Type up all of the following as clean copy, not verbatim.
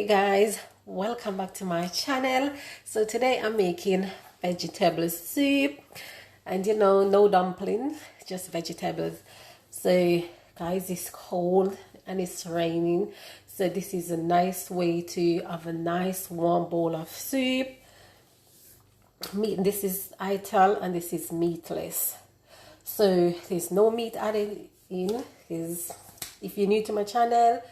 Hey guys, welcome back to my channel. So today I'm making vegetable soup, and no dumplings, just vegetables. So guys, it's cold and it's raining, so this is a nice way to have a nice warm bowl of soup. This is Ital and this is Meatless. So there's no meat added in, because if you're new to my channel,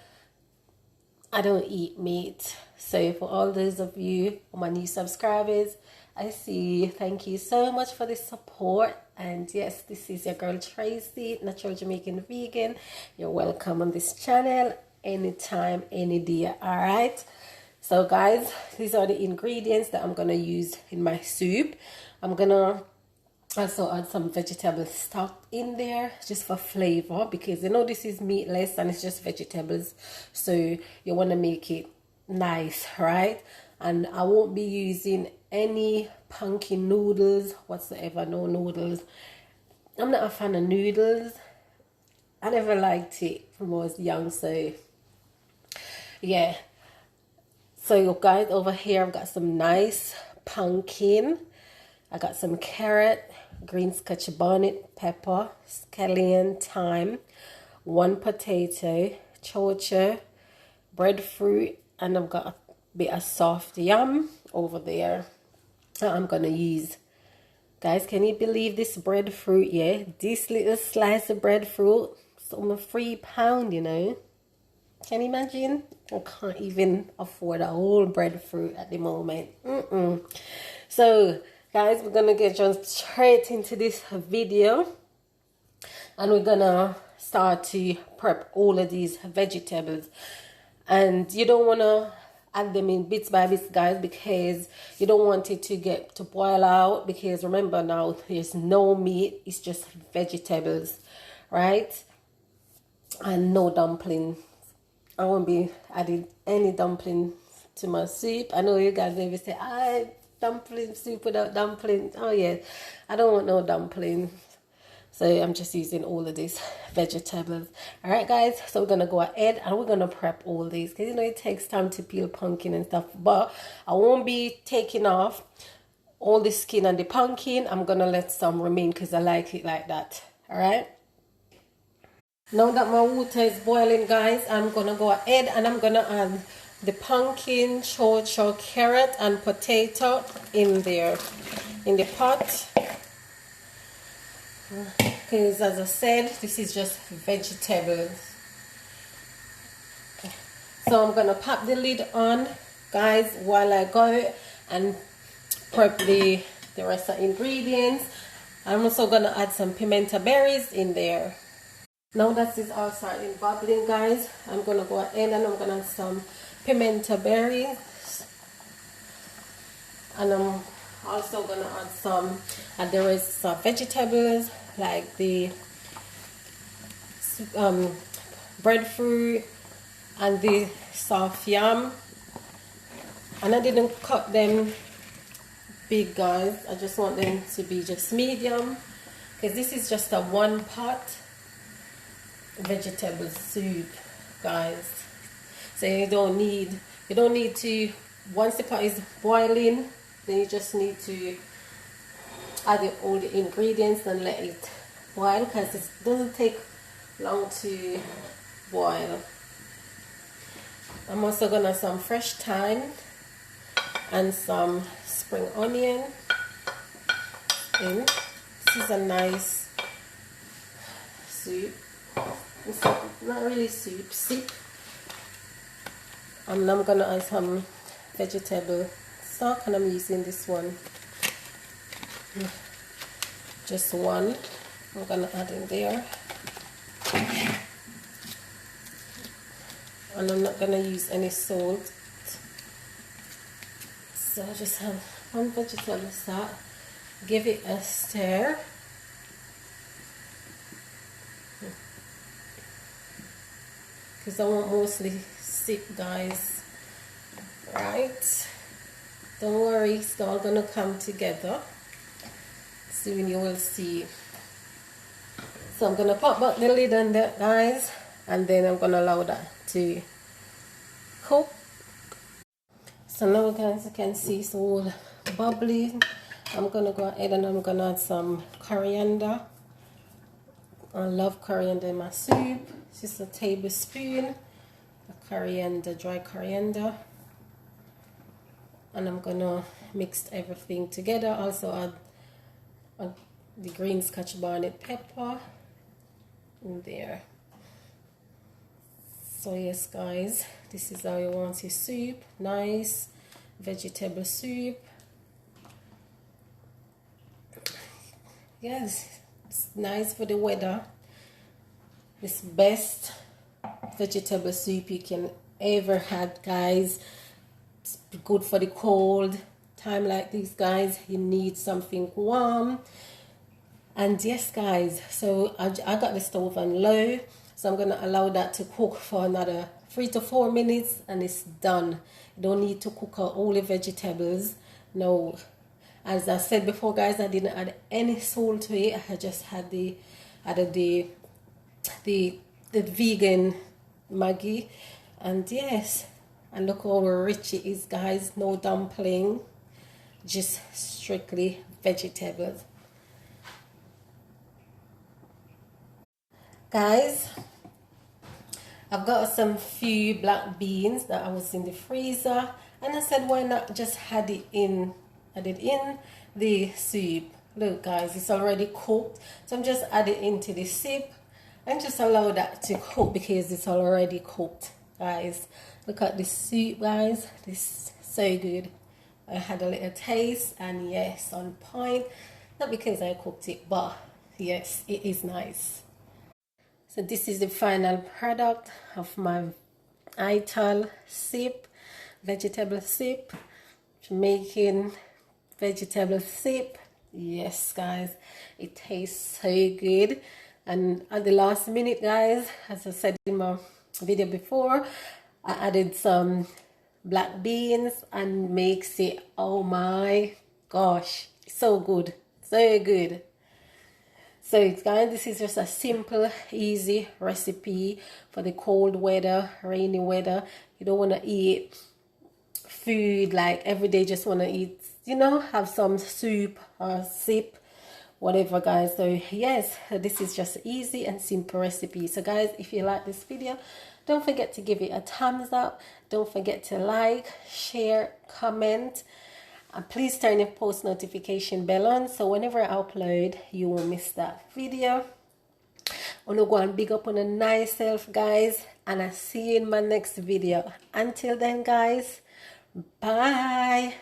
I don't eat meat. So for all those of you, my new subscribers, I see you. Thank you so much for the support. And yes, this is your girl Tracy, natural Jamaican vegan. You're welcome on this channel anytime, any day. All right. So guys, these are the ingredients that I'm gonna use in my soup. I'm gonna also add some vegetable stock in there just for flavor, because this is meatless and it's just vegetables, so you want to make it nice, right? And I won't be using any pumpkin noodles whatsoever. No noodles. I'm not a fan of noodles. I never liked it when I was young, so yeah. So guys, over here I've got some nice pumpkin. I got some carrot, green scotch bonnet, pepper, scallion, thyme, 1 potato, chocha, breadfruit, and I've got a bit of soft yam over there that I'm gonna use. Guys, can you believe this breadfruit? Yeah, this little slice of breadfruit, it's almost £3. Can you imagine? I can't even afford a whole breadfruit at the moment. So guys, we're gonna get just straight into this video, and we're gonna start to prep all of these vegetables. And you don't want to add them in bits by bits, guys, because you don't want it to boil out, because remember, now there's no meat, it's just vegetables, right? And no dumpling. I won't be adding any dumpling to my soup. I know you guys maybe say, dumpling soup without dumpling. Oh yeah, I don't want no dumpling. So I'm just using all of these vegetables. All right guys, so we're gonna go ahead and we're gonna prep all these, because it takes time to peel pumpkin and stuff, but I won't be taking off all the skin and the pumpkin. I'm gonna let some remain because I like it like that. All right, now that my water is boiling, guys, I'm gonna go ahead and I'm gonna add the pumpkin, chocha, carrot, and potato in there, in the pot. Because as I said, this is just vegetables. So I'm gonna pop the lid on, guys, while I go and prep the rest of the ingredients. I'm also gonna add some pimento berries in there. Now that is all starting bubbling, guys, I'm gonna go ahead and I'm gonna add some pimento berries, and I'm also gonna add some there is some vegetables like the breadfruit and the soft yam, and I didn't cut them big, guys. I just want them to be just medium, because this is just a 1 pot vegetable soup, guys. So you don't need to, once the pot is boiling, then you just need to add all the ingredients and let it boil, because it doesn't take long to boil. I'm also gonna add some fresh thyme and some spring onion in. This is a nice soup. It's not really soup. And I'm gonna add some vegetable stock, and I'm using this one, just one. I'm gonna add in there, and I'm not gonna use any salt. So I just have one vegetable stock. Give it a stir. Because I want mostly sip, guys. Right, don't worry, it's all gonna come together. Soon you will see. So I'm gonna pop back the lid on that, guys, and then I'm gonna allow that to cook So now guys, you can see it's all bubbly. I'm gonna go ahead and I'm gonna add some coriander. I love coriander in my soup. It's just a tablespoon of coriander, dry coriander. And I'm gonna mix everything together. Also add the green scotch bonnet pepper in there. So yes guys, this is how you want your soup. Nice vegetable soup. Yes, it's nice for the weather. It's best vegetable soup you can ever have, guys. It's good for the cold time like this, guys. You need something warm. And yes guys, so I got the stove on low, so I'm gonna allow that to cook for another 3 to 4 minutes and it's done. You don't need to cook all the vegetables. No, as I said before guys, I didn't add any salt to it. I just had the vegan Maggi. And yes, and look how rich it is guys. No dumpling, just strictly vegetables. Guys, I've got some few black beans that I was in the freezer, and I said why not just add it in the soup. Look guys, it's already cooked, so I'm just adding into the soup and just allow that to cook because it's already cooked. Guys, look at this soup guys, this is so good. I had a little taste and yes, on point. Not because I cooked it, but yes, it is nice. So this is the final product of my Ital soup, vegetable soup, Jamaican vegetable soup. Yes guys, it tastes so good. And at the last minute guys, as I said in my video before, I added some black beans and makes it, oh my gosh, so good, so good. So guys, this is just a simple, easy recipe for the cold weather, rainy weather. You don't want to eat food like every day, just want to eat, you know, have some soup or sip, whatever guys. So yes, this is just easy and simple recipe. So guys, if you like this video, don't forget to give it a thumbs up. Don't forget to like, share, comment. And please turn your post notification bell on so whenever I upload, you won't miss that video. I want to go and big up on a nice self, guys. And I'll see you in my next video. Until then, guys, bye.